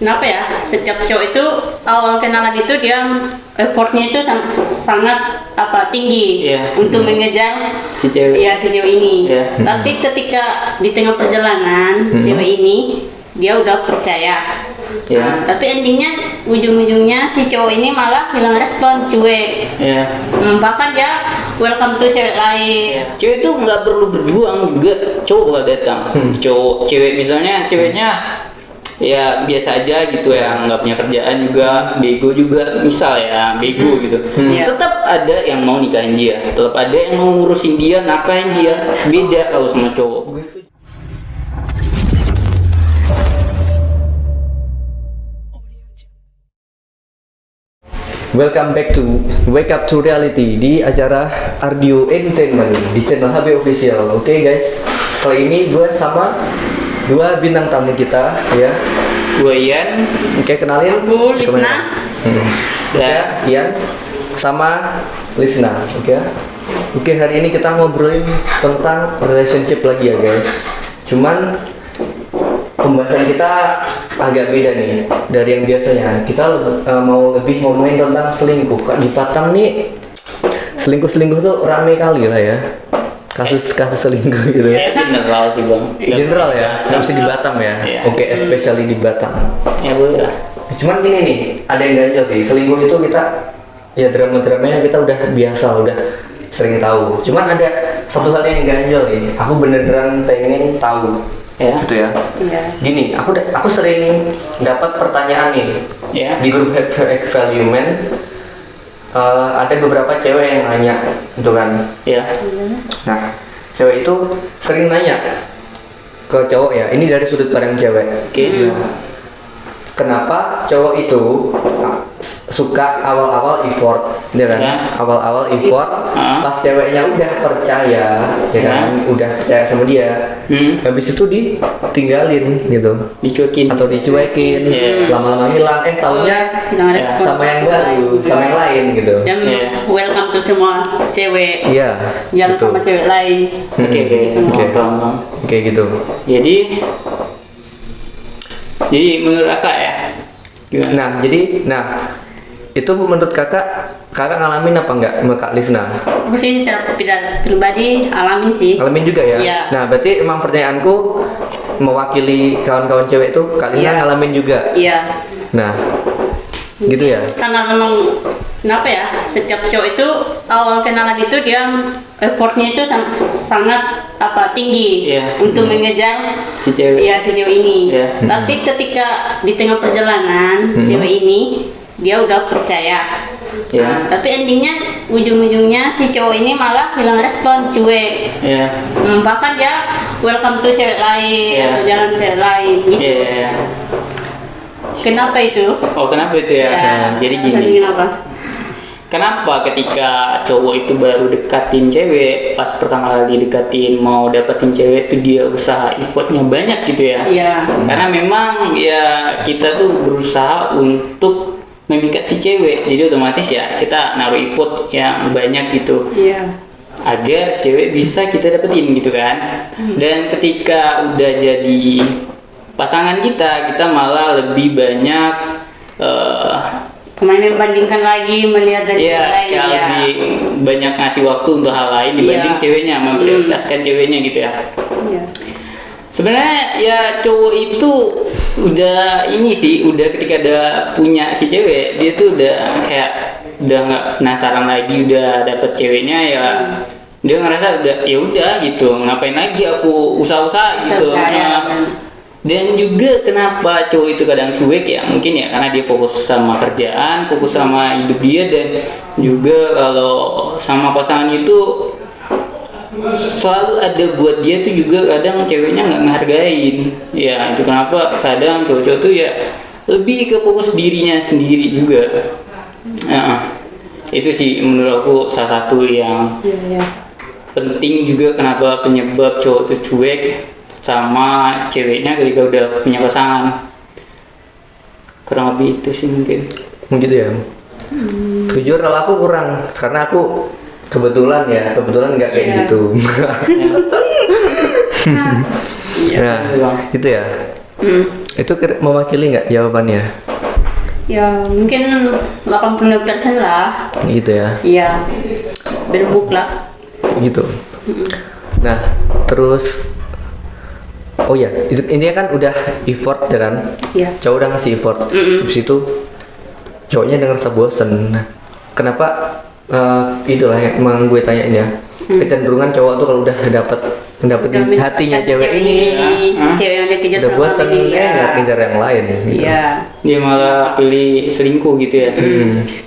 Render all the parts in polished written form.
kenapa ya setiap cowok itu awal kenalan itu dia effortnya itu sangat tinggi untuk mengejar si cewek. Ya si cewek ini. Hmm. Tapi ketika di tengah perjalanan cewek ini dia udah percaya. Tapi endingnya ujung-ujungnya si cowok ini malah hilang respon, cuek. Bahkan dia welcome to cewek lain. Cewek itu nggak perlu berjuang juga, cowok bakal datang. Cewek misalnya ceweknya ya biasa aja gitu ya, nggak punya kerjaan juga, bego juga, misal ya bego gitu. Tetap ada yang mau nikahin dia, tetap ada yang mau ngurusin dia, nafkahin dia. Beda kalau sama cowok. Welcome back to Wake Up to Reality di acara Ardio Entertainment di channel HB Official. Oke guys, kali ini gue sama dua bintang tamu kita ya. Gue Ian. Oke, kenalin. Aku Lisna. Ya, Ian sama Lisna. Oke, hari ini kita ngobrolin tentang relationship lagi ya guys. Cuman pembahasan kita agak beda nih dari yang biasanya. Kita mau lebih ngomongin tentang selingkuh. Kak, di Batam nih selingkuh tuh rame kali lah ya. Kasus selingkuh gitu ya. General sih bang. General ya, nggak mesti di Batam ya. Oke, especially di Batam. Ya boleh. Cuman gini nih, ada yang ganjel sih. Selingkuh itu kita ya drama-dramanya kita udah biasa, udah sering tahu. Cuman ada satu hal yang ganjel nih. Aku beneran pengen tahu. Gitu ya. Gini, aku sering dapat pertanyaan nih di grup Hack Value Man. Ada beberapa cewek yang nanya, gitu kan? Nah, cewek itu sering nanya ke cowok ya. Ini dari sudut pandang cewek. Kenapa cowok itu suka awal-awal effort, ya kan? Awal-awal effort, pas ceweknya udah percaya, ya kan? Udah percaya sama dia, habis itu ditinggalin gitu, dicuekin, lama-lama hilang. Taunya sama yang baru, sama yang lain gitu. Dan welcome to semua cewek. Jangan gitu. sama cewek lain. Oke, gitu. Jadi menurut kakak ya? Nah, itu menurut kakak ngalamin apa enggak sama Kak Lisna? Aku sih secara pribadi alamin sih. Alamin juga ya? Iya. Nah, berarti emang pertanyaanku mewakili kawan-kawan cewek itu Kak Lisna ngalamin juga? Iya. Nah, gitu ya? Karena memang kenapa ya setiap cowok itu awal kenalan itu dia effortnya itu sangat tinggi untuk mengejar si cewek. si cewek ini. Tapi ketika di tengah perjalanan cewek ini dia udah percaya. Tapi endingnya ujung-ujungnya si cowok ini malah hilang respon, cuek. Bahkan dia welcome to cewek lain, jalan cewek lain gitu. Kenapa itu? Kenapa itu ya? Jadi gini. Kenapa ketika cowok itu baru dekatin cewek, pas pertama kali dekatin mau dapetin cewek itu dia usaha effortnya banyak gitu ya? Karena memang ya kita tuh berusaha untuk memikat si cewek, jadi otomatis ya kita naruh effort yang banyak gitu. Agar cewek bisa kita dapetin gitu kan. Dan ketika udah jadi pasangan kita malah lebih banyak membandingkan lagi, melihat dari cewek lain. Lebih banyak ngasih waktu untuk hal lain dibanding ceweknya, memprioritaskan ceweknya gitu ya. Sebenarnya ya cowok itu udah ketika ada punya si cewek, dia tuh udah kayak udah nggak penasaran lagi, udah dapet ceweknya ya. Dia ngerasa udah gitu, ngapain lagi aku usaha-usaha gitu. Dan juga kenapa cowok itu kadang cuek ya, mungkin ya karena dia fokus sama kerjaan, fokus sama hidup dia, dan juga kalau sama pasangan itu selalu ada buat dia tuh juga kadang ceweknya nggak ngehargain. Ya itu kenapa kadang cowok-cowok tuh ya lebih ke fokus dirinya sendiri juga. Itu sih menurut aku salah satu yang penting juga kenapa penyebab cowok tuh cuek sama ceweknya ketika udah punya pasangan. Kurang lebih itu sih mungkin. Gitu ya. Jujur kalau aku kurang, karena aku kebetulan nggak kayak gitu. Nah, itu ya. Itu mewakili nggak jawabannya? Ya mungkin 85% lah. Gitu ya. Iya. Berembuk lah. Gitu. Nah, terus oh ya, itu intinya kan udah effort ya kan? Iya. Cowok udah ngasih effort. Habis itu cowoknya udah ngerasa bosen. Nah, kenapa itulah yang emang gue tanyain ya. Kecenderungan cowok tuh kalau udah dapetin hatinya cewek ini, cewek yang dia kejar udah selama bosan ini, nggak kejar yang lain gitu. Iya. Dia malah pilih selingkuh gitu ya.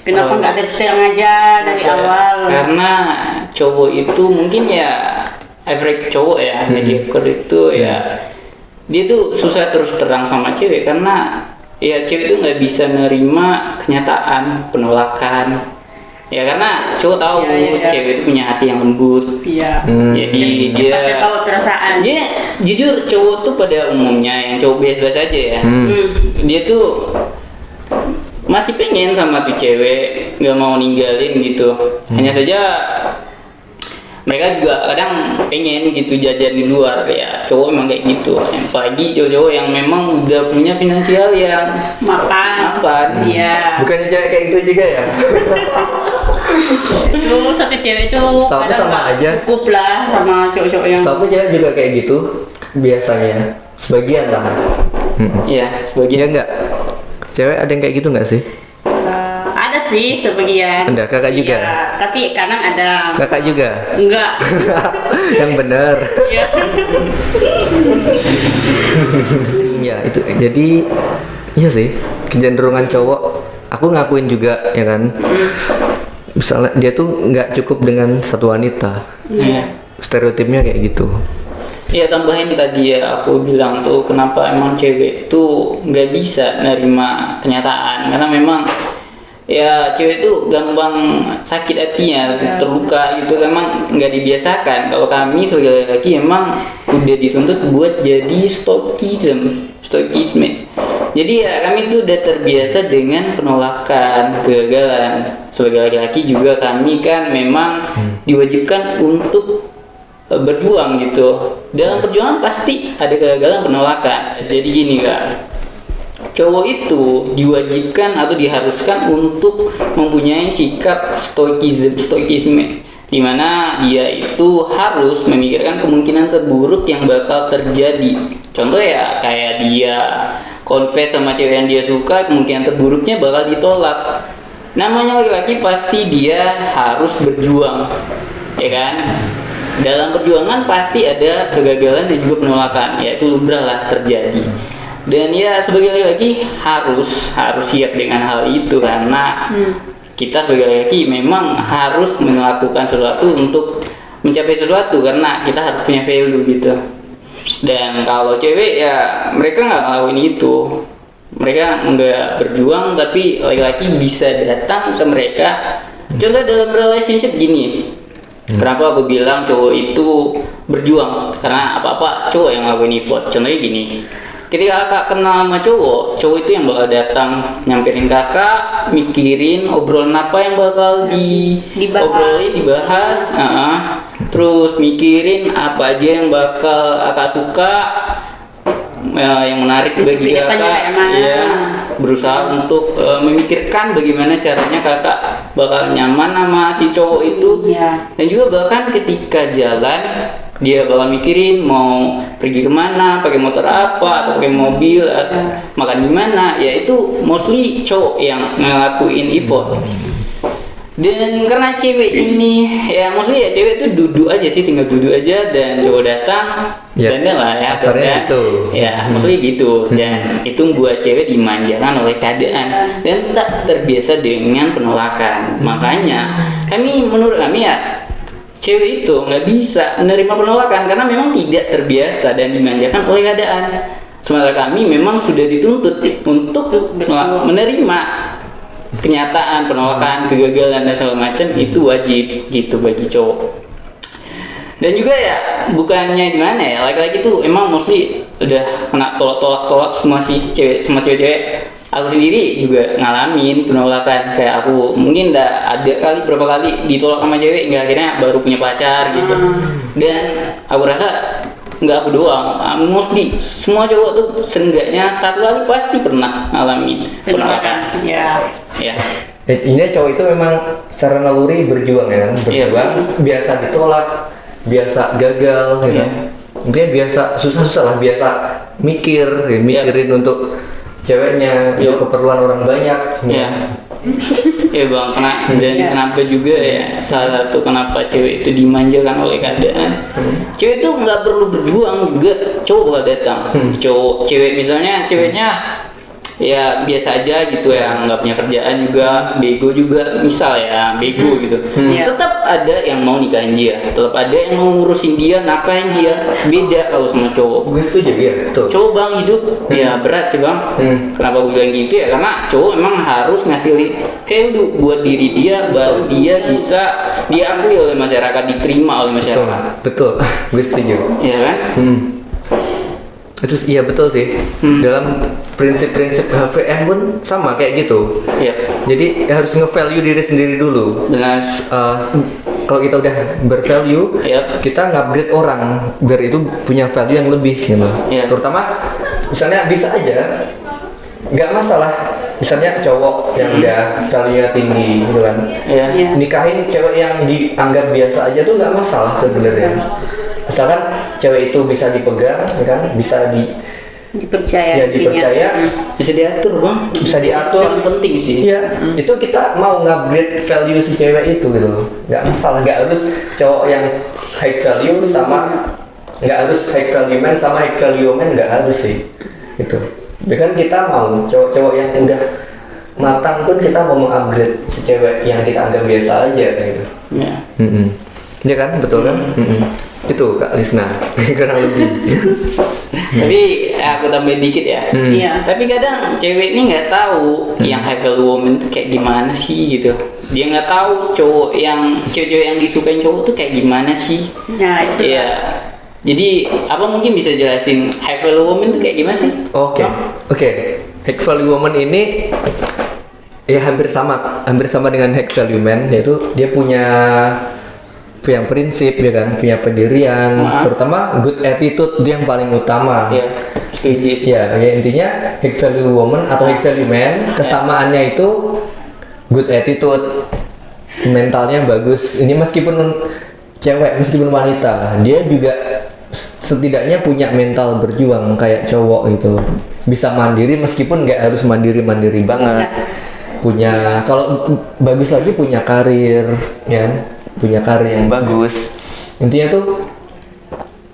Kenapa nggak terus terang aja dari awal? Karena cowok itu mungkin ya average cowok ya, mediocre itu ya dia tuh susah terus terang sama cewek karena ya cewek itu nggak bisa nerima kenyataan, penolakan. Ya karena cowok tahu cewek itu punya hati yang lembut. Iya. Jadi dia tahu perasaan. Dia jujur cowok tuh pada umumnya yang cowok biasa aja ya. Dia tuh masih pengen sama tuh cewek, nggak mau ninggalin gitu. Hanya saja mereka juga kadang pengen gitu jajan di luar ya. Cowok emang kayak gitu. Apalagi cowok-cowok yang memang udah punya finansial yang mapan. Iya. Bukannya cewek kayak gitu juga ya? Itu satu cewek itu Setahu kadang sama nggak aja. cukup lah sama cowok-cowok yang. Setahu cewek juga kayak gitu biasanya. Sebagian lah. Iya, Iya sebagian. enggak? Cewek ada yang kayak gitu nggak sih? Ada sih sebagian. Ada, kakak juga? Iya, tapi kadang ada. Kakak juga? Enggak. Yang benar. Iya. Ya itu jadi iya sih kecenderungan cowok. Aku ngakuin juga ya kan. Misalnya dia tuh nggak cukup dengan satu wanita. Iya. Stereotipnya kayak gitu. Ya tambahin tadi ya aku bilang tuh kenapa emang cewek tuh nggak bisa nerima kenyataan karena memang ya cewek tuh gampang sakit hatinya terluka gitu emang nggak dibiasakan. Kalau kami sebagai laki emang udah dituntut buat jadi stokisme. Jadi ya kami tuh udah terbiasa dengan penolakan, kegagalan. Sebagai laki-laki juga kami kan memang diwajibkan untuk berjuang gitu. Dalam perjuangan pasti ada kegagalan, penolakan. Jadi gini Kak, cowok itu diwajibkan atau diharuskan untuk mempunyai sikap stoikisme di mana dia itu harus memikirkan kemungkinan terburuk yang bakal terjadi. Contoh ya kayak dia confess sama cewek yang dia suka, kemungkinan terburuknya bakal ditolak. Namanya laki-laki pasti dia harus berjuang, ya kan? Dalam perjuangan pasti ada kegagalan dan juga penolakan, yaitu lumrah lah terjadi. Dan ya sebagai laki-laki harus siap dengan hal itu karena kita sebagai laki-laki memang harus melakukan sesuatu untuk mencapai sesuatu karena kita harus punya value gitu. Dan kalau cewek ya mereka nggak ngelakuin itu, mereka nggak berjuang tapi laki-laki bisa datang ke mereka. Contoh dalam relationship gini. Kenapa aku bilang cowok itu berjuang? Karena apa-apa cowok yang ngelakuin effort. Contohnya gini, ketika kakak kenal sama cowok itu yang bakal datang nyamperin kakak, mikirin obrolan apa yang bakal dibahas, terus mikirin apa aja yang bakal kakak suka, yang menarik bagi kakak, ya berusaha untuk memikirkan bagaimana caranya kakak bakal nyaman sama si cowok itu, dan juga bahkan ketika jalan dia bakal mikirin mau pergi kemana, pakai motor apa atau pakai mobil, makan di mana, ya itu mostly cowok yang ngelakuin effort. Dan karena cewek ini ya mostly ya cewek itu duduk aja sih, tinggal duduk aja dan cowok datang dan lah ya gitu. Ya mostly gitu. Dan itu membuat cewek dimanjakan oleh keadaan dan tak terbiasa dengan penolakan. Makanya menurut kami ya cewek itu nggak bisa menerima penolakan karena memang tidak terbiasa dan dimanjakan oleh keadaan. Sementara kami memang sudah dituntut untuk menerima kenyataan, penolakan, kegagalan dan segala macam itu wajib gitu bagi cowok. Dan juga ya bukannya gimana ya, laki-laki itu emang mostly udah kena tolak semua cewek-cewek. Aku sendiri juga ngalamin penolakan, kayak aku mungkin udah ada kali berapa kali ditolak sama cewek, nggak akhirnya baru punya pacar gitu. Dan aku rasa nggak aku doang, mostly semua cowok tuh seenggaknya satu kali pasti pernah ngalamin penolakan. Ya. Ya. Ini cowok itu memang secara naluri berjuang ya kan, berjuang, biasa ditolak, biasa gagal, gitu. Intinya biasa susah-susah lah, biasa mikirin untuk ceweknya, untuk keperluan orang banyak. Iya. Ya bang, kenapa juga ya salah satu kenapa cewek itu dimanjakan oleh keadaan. Cewek itu nggak perlu berjuang juga, cowok bakal datang. Cewek misalnya ceweknya ya biasa aja gitu ya, nggak punya kerjaan juga, bego juga, misal ya bego gitu, tetap ada yang mau nikahin dia, tetap ada yang mau ngurusin dia, nafkahin dia. Beda kalau sama cowok. Gue setuju ya, betul. Cowok bang hidup ya berat sih bang. Kenapa gue bilang gitu ya, karena cowok emang harus ngasilin value buat diri dia, baru dia bisa diakui oleh masyarakat, diterima oleh masyarakat. Betul. Gue setuju. Iya kan? Itu iya betul sih. Dalam prinsip-prinsip HVM pun sama kayak gitu. Iya. Jadi harus nge-value diri sendiri dulu. Dengan kalau kita udah bervalue, kita nge-upgrade orang biar itu punya value yang lebih gitu. Terutama misalnya bisa aja nggak masalah, misalnya cowok yang udah value-nya tinggi gitu kan, nikahin cewek yang dianggap biasa aja tuh nggak masalah sebenarnya. Asalkan cewek itu bisa dipegang, kan, bisa dipercaya, bisa diatur bang, bisa diatur. Yang penting sih. Iya, itu kita mau ngupgrade value si cewek itu gitu, nggak masalah. Nggak harus cowok yang high value sama, nggak harus high value man sama high value man, nggak harus sih, gitu. Kan kita mau cowok-cowok yang udah matang pun kita mau mengupgrade si cewek yang kita anggap biasa aja gitu. Iya. Iya kan, betul kan? Itu Kak Lisna, kurang lebih. Tapi aku tambahin dikit ya. Tapi kadang cewek ini nggak tahu yang high value woman tuh kayak gimana sih gitu. Dia nggak tahu cewek-cewek yang disukain cowok tuh kayak gimana sih. Nah itu. Iya. Jadi apa mungkin bisa jelasin high value woman tuh kayak gimana sih? Oke. High value woman ini ya hampir sama dengan high value man, yaitu dia punya prinsip ya kan, punya pendirian, terutama good attitude dia yang paling utama. Iya, setuju. Ya, intinya high value woman atau high value man, kesamaannya itu good attitude, mentalnya bagus. Ini meskipun cewek, meskipun wanita, dia juga setidaknya punya mental berjuang kayak cowok gitu. Bisa mandiri meskipun nggak harus mandiri banget. Punya, kalau bagus lagi punya karir, ya. Punya karir yang bagus. Intinya tuh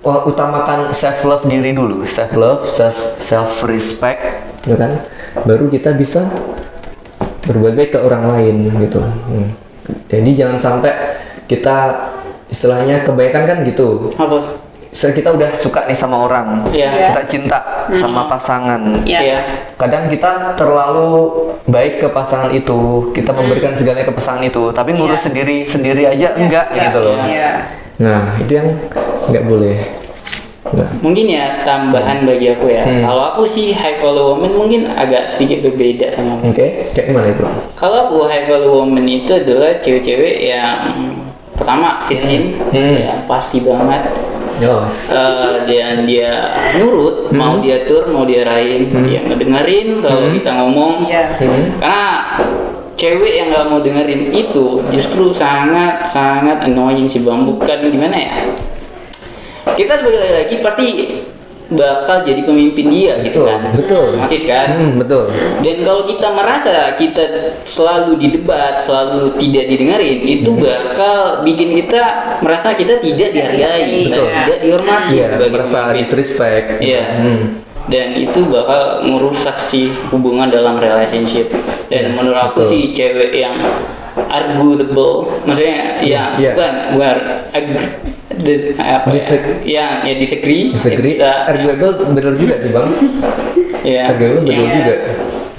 utamakan self love diri dulu, self respect, ya kan? Baru kita bisa berbuat baik ke orang lain gitu. Jadi jangan sampai kita istilahnya kebaikan kan gitu. Apa? Kita udah suka nih sama orang, kita cinta sama pasangan. Kadang kita terlalu baik ke pasangan itu, kita memberikan segalanya ke pasangan itu, tapi ngurus sendiri aja enggak gitu loh. Nah itu yang nggak boleh. Mungkin ya tambahan bagi aku ya. Kalau aku sih high value woman mungkin agak sedikit berbeda sama. Kayak gimana itu? Kalau aku high value woman itu adalah cewek-cewek yang pertama virgin, ya pasti banget. Dan dia nurut, mau dia atur, mau dia arahin, dia ngedengerin kalau kita ngomong. Karena cewek yang nggak mau dengerin itu justru sangat annoying sih bang. Bukan gimana ya? Kita sebagai laki-laki pasti bakal jadi pemimpin dia gitu kan. Betul. Otomatis kan. Betul. Dan kalau kita merasa kita selalu didebat, selalu tidak didengarin, itu bakal bikin kita merasa kita tidak dihargai, tidak dihormati sebagai merasa disrespect. Iya. Dan itu bakal merusak sih hubungan dalam relationship. Dan menurut aku sih cewek yang arguable, maksudnya bukan disagree. Arguable betul juga sih bang. Arguable betul juga.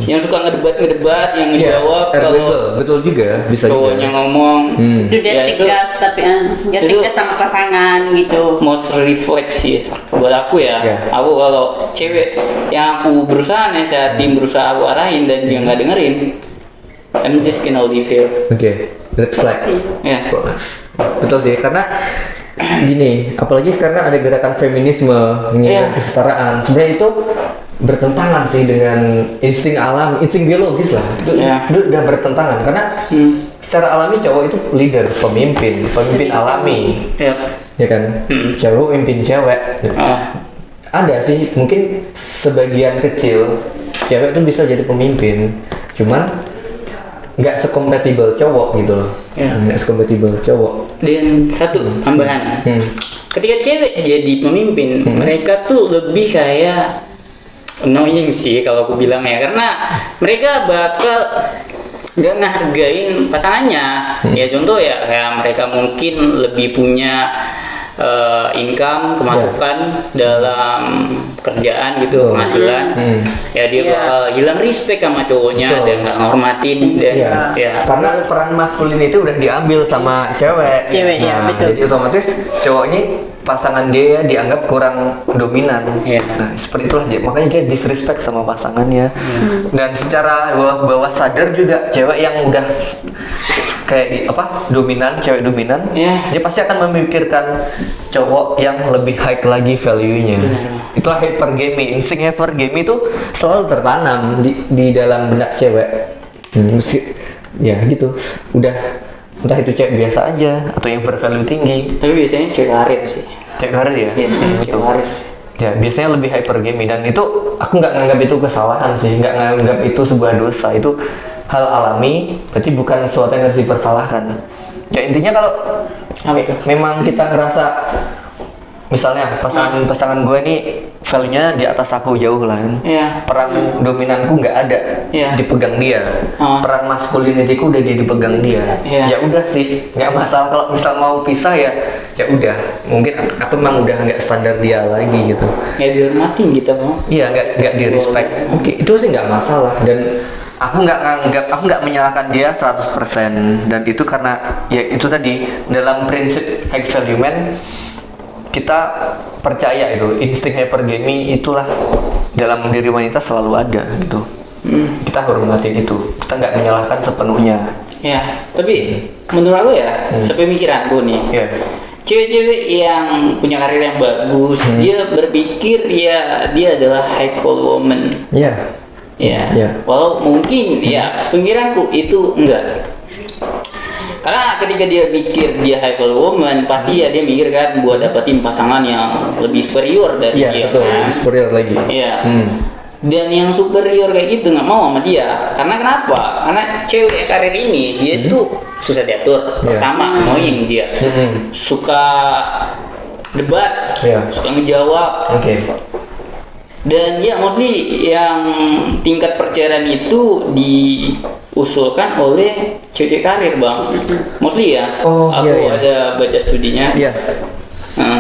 Yang suka ngedebat, yang ngejawab kalau betul juga bisa cowoknya ngomong. Udah tegas tapi nggak tegas sama pasangan gitu. Most refleksi buat aku ya. Aku kalau cewek yang aku berusaha nasihatin, berusaha aku arahin dan dia nggak dengerin, I'm just gonna leave here. Red flag. Ya. Betul sih, karena gini, apalagi sekarang ada gerakan feminisme, menginginkan kesetaraan. Sebenarnya itu bertentangan sih dengan insting alam, insting biologis lah. Itu udah bertentangan karena secara alami cowok itu leader, pemimpin alami, ya kan? Cowok mimpin cewek. Ada sih, mungkin sebagian kecil cewek itu bisa jadi pemimpin, cuman nggak sekompatibel cowok gitu loh. Nggak sekompatibel cowok. Dan satu tambahan, ketika cewek jadi pemimpin, mereka tuh lebih kayak annoying sih kalau aku bilang ya, karena mereka bakal nggak ngehargain pasangannya. Ya contoh ya kayak mereka mungkin lebih punya income, kemasukan dalam kerjaan gitu, penghasilan. Ya dia bakal hilang respect sama cowoknya dan nggak ngormatin dan karena peran maskulin itu udah diambil sama cewek. Betul. Jadi otomatis cowoknya pasangan dia dianggap kurang dominan. Nah, seperti itulah dia. Makanya dia disrespect sama pasangannya. Dan secara bawah sadar juga cewek yang udah kayak dominan, cewek dominan, dia pasti akan memikirkan cowok yang lebih high lagi value-nya. Itulah hypergamy, insting hypergamy itu selalu tertanam di dalam benak cewek. Ya gitu, udah entah itu cewek biasa aja atau yang bervalue tinggi. Tapi biasanya cewek karir sih. Cewek karir ya? Cewek karir. Ya biasanya lebih hypergamy, dan itu aku nggak nganggap itu kesalahan sih, nggak nganggap itu sebuah dosa. Itu hal alami, berarti bukan sesuatu yang harus dipersalahkan. Ya intinya kalau memang kita ngerasa misalnya pasangan gue nih value-nya di atas aku jauh lah kan. Peran dominanku nggak ada, dipegang dia. Peran masculinity-ku udah dipegang dia. Ya udah sih, nggak masalah kalau misal mau pisah ya udah. Mungkin aku memang udah nggak standar dia lagi gitu. Ya dihormatin gitu, Bang. Iya, nggak di respect. Oke, itu sih nggak masalah, dan aku nggak menyalahkan dia 100%, dan itu karena ya itu tadi dalam prinsip high value man kita percaya itu insting hypergamy itulah dalam diri wanita selalu ada gitu. Kita hormatin itu, kita nggak menyalahkan sepenuhnya. Ya, tapi menurut aku ya, sepemikiranku nih, cewek-cewek yang punya karir yang bagus, dia berpikir ya dia adalah high value woman. Walau mungkin ya sepemikiranku itu enggak. Karena ketika dia pikir dia high value woman, pasti ya dia mikir kan buat dapetin pasangan yang lebih superior dari dia. Betul, lebih superior lagi. Dan yang superior kayak gitu nggak mau sama dia. Karena kenapa? Karena cewek karir ini dia tuh susah diatur. Pertama, annoying dia. Suka debat, suka ngejawab. Dan ya mostly yang tingkat perceraian itu diusulkan oleh cewek karir, Bang. Mostly ya. Aku ada baca studinya.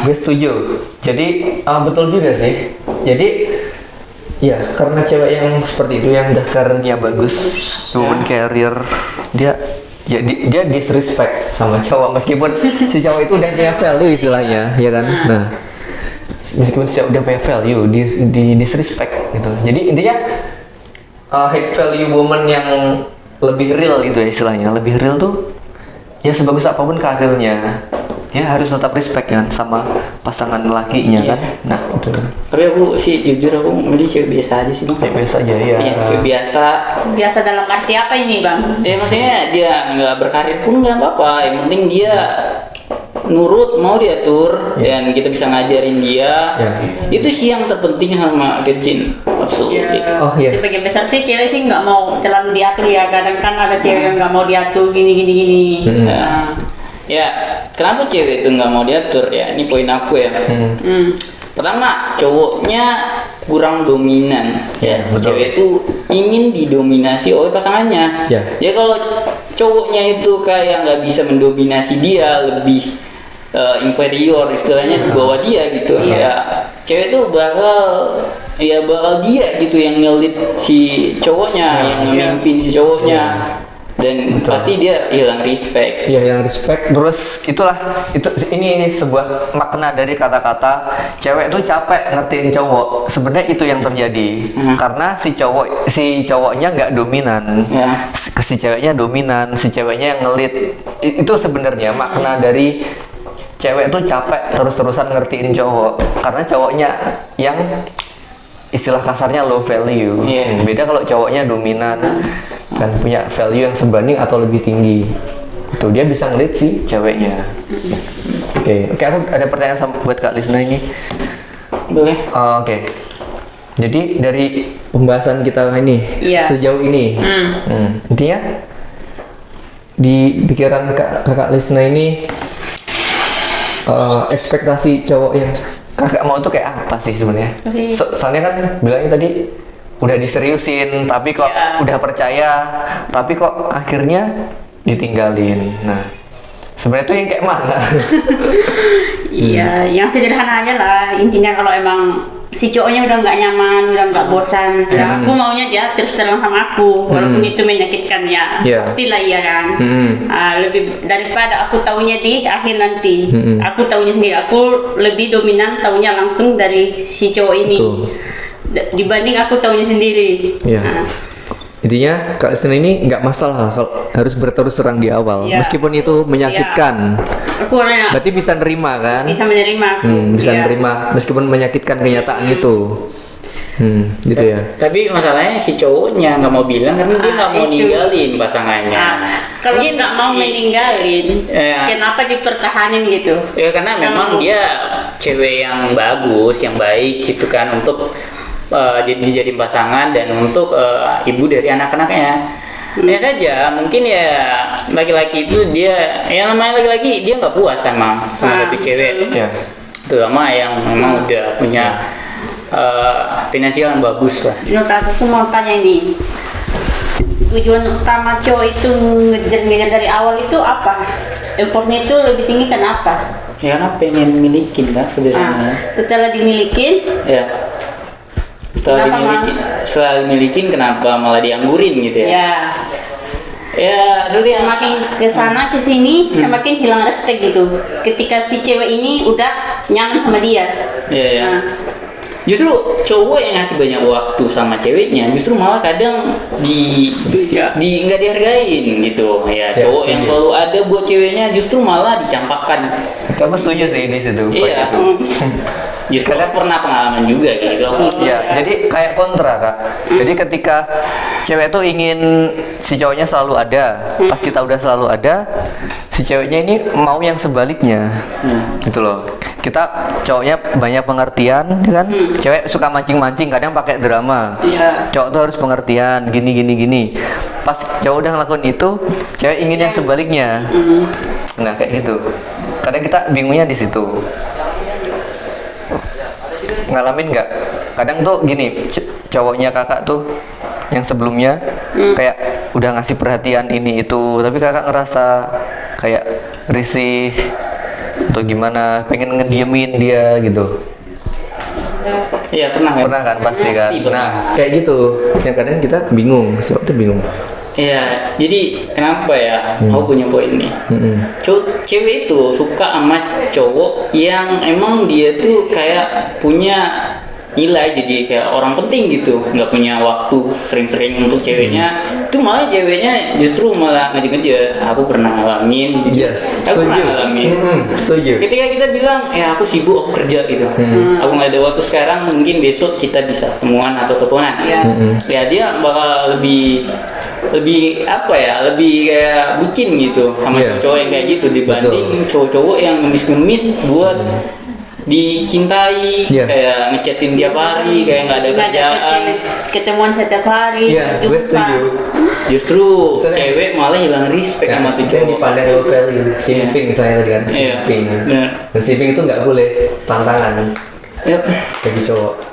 Gue setuju. Jadi betul juga sih. Jadi ya karena cewek yang seperti itu yang udah karirnya bagus, woman career, dia disrespect sama cowok meskipun si cowok itu udah punya value istilahnya, ya kan? Nah, meskipun si cowok udah punya value, di disrespect gitu. Jadi intinya high value woman yang lebih real gitu ya istilahnya. Lebih real tuh ya sebagus apapun karirnya, ya harus tetap respect kan sama pasangan lakinya kan. Nah itu. Tapi aku sih jujur aku milih cewek biasa aja sih, Bang. Cewek biasa aja ya. Cewek biasa. Biasa dalam arti apa ini, Bang? Ya maksudnya dia nggak berkarir pun nggak apa-apa. Yang penting dia nurut, mau diatur, dan kita bisa ngajarin dia. Itu sih yang terpenting sama virgin. Absolutely. Sebagian besar sih cewek sih nggak mau terlalu diatur ya. Kadang kan ada cewek yang nggak mau diatur gini. Ya, kenapa cewek itu nggak mau diatur ya? Ini poin aku ya. Pertama, cowoknya kurang dominan. Cewek itu ingin didominasi oleh pasangannya. Ya kalau cowoknya itu kayak nggak bisa mendominasi dia, lebih inferior istilahnya di bawah dia gitu. Ya, cewek itu bakal dia gitu yang ngelit si cowoknya, yang memimpin si cowoknya. Dan pasti dia hilang respect. Hilang respect. Terus ini sebuah makna dari kata-kata cewek tuh capek ngertiin cowok. Sebenarnya itu yang terjadi. Karena si cowoknya nggak dominan. Si ceweknya dominan, si ceweknya yang ngelit. Itu sebenarnya makna dari cewek tuh capek terus-terusan ngertiin cowok karena cowoknya yang istilah kasarnya low value. Beda kalau cowoknya dominan kan punya value yang sebanding atau lebih tinggi. Itu dia bisa ngelit si ceweknya. Oke, aku ada pertanyaan buat Kak Lisna ini. Boleh. Oke. Jadi dari pembahasan kita ini sejauh ini, intinya di pikiran Kakak Lisna ini ekspektasi cowok yang kakak mau tuh kayak apa sih sebenarnya? Soalnya kan bilangnya tadi udah diseriusin, tapi kok udah percaya, tapi kok akhirnya ditinggalin. Nah, sebenarnya tuh yang kayak mana? Iya, yang sederhana aja lah. Intinya kalau emang si cowoknya udah nggak nyaman, udah nggak bosan, ya aku maunya dia terus terang sama aku, walaupun itu menyakitkan ya, pastilah iya kan. Lebih daripada aku taunya di akhir nanti, aku taunya sendiri, aku lebih dominan taunya langsung dari si cowok ini dibanding aku taunya sendiri. Intinya Kak Lisna ini nggak masalah kalau harus berterus terang di awal, meskipun itu menyakitkan. Aku berarti bisa nerima kan? Bisa menerima. Bisa nerima meskipun menyakitkan kenyataan itu. Gitu ya. Tapi masalahnya si cowoknya nggak mau bilang karena dia nggak mau ninggalin pasangannya. Kalau nggak mau meninggalin, kenapa dipertahanin gitu? Ya karena memang dia cewek yang bagus, yang baik gitu kan untuk dijadiin pasangan dan untuk ibu dari anak-anaknya. Ya saja, mungkin ya laki-laki itu dia, yang namanya laki-laki dia nggak puas sama satu cewek, terutama yang memang udah punya finansial yang bagus lah. Menurut aku mau tanya ini, tujuan utama cowok itu ngejar dari awal itu apa? Effortnya itu lebih tinggi kenapa? Ya karena pengen milikin lah sebenarnya. Setelah dimilikin? Ya. Setelah dimilikin kenapa malah dianggurin gitu ya? Ya, seperti semakin kesana kesini semakin hilang respect gitu. Ketika si cewek ini udah nyaman sama dia. Justru cowok yang ngasih banyak waktu sama ceweknya, justru malah kadang nggak dihargain gitu. Ya, cowok yang selalu ada buat ceweknya justru malah dicampakkan. Kamu setuju sih di situ? Iya. Justru pernah pengalaman juga gitu. Iya, jadi kayak kontra Kak. Jadi ketika cewek tuh ingin si cowoknya selalu ada, pas kita udah selalu ada, si ceweknya ini mau yang sebaliknya, gitu loh. Kita cowoknya banyak pengertian, kan? Cewek suka mancing-mancing, kadang pakai drama. Cowok tuh harus pengertian, gini. Pas cowok udah ngelakuin itu, cewek ingin yang sebaliknya. Nah kayak gitu. Kadang kita bingungnya di situ. Ngalamin nggak? Kadang tuh gini, cowoknya kakak tuh yang sebelumnya kayak udah ngasih perhatian ini itu, tapi kakak ngerasa kayak risih atau gimana, pengen ngediemin dia gitu. Iya pernah kan pasti kan. Nah kayak gitu, yang kadang kita bingung, sesuatu bingung. Iya, jadi kenapa ya? Aku punya poin nih. Cewek itu suka sama cowok yang emang dia tuh kayak punya nilai, jadi kayak orang penting gitu, nggak punya waktu sering-sering untuk ceweknya. Itu malah ceweknya justru malah ngejar-ngejar. Aku pernah ngalamin. Aku pernah ngalamin. Setuju. Ketika kita bilang, ya aku sibuk, aku kerja gitu. Aku nggak ada waktu sekarang. Mungkin besok kita bisa ketemuan atau teleponan. Ya dia bakal lebih apa ya, lebih kayak bucin gitu sama cowok yang kayak gitu dibanding cowok-cowok yang ngemis-ngemis buat dicintai, kayak ngechatin tiap hari, kayak nggak ada kerjaan, ketemuan setiap hari. Gue setuju. Justru cewek malah hilang respect sama tuh cowok. Dipandang low value, simping misalnya tadi kan, simping. Dan simping itu nggak boleh, tantangan bagi cowok.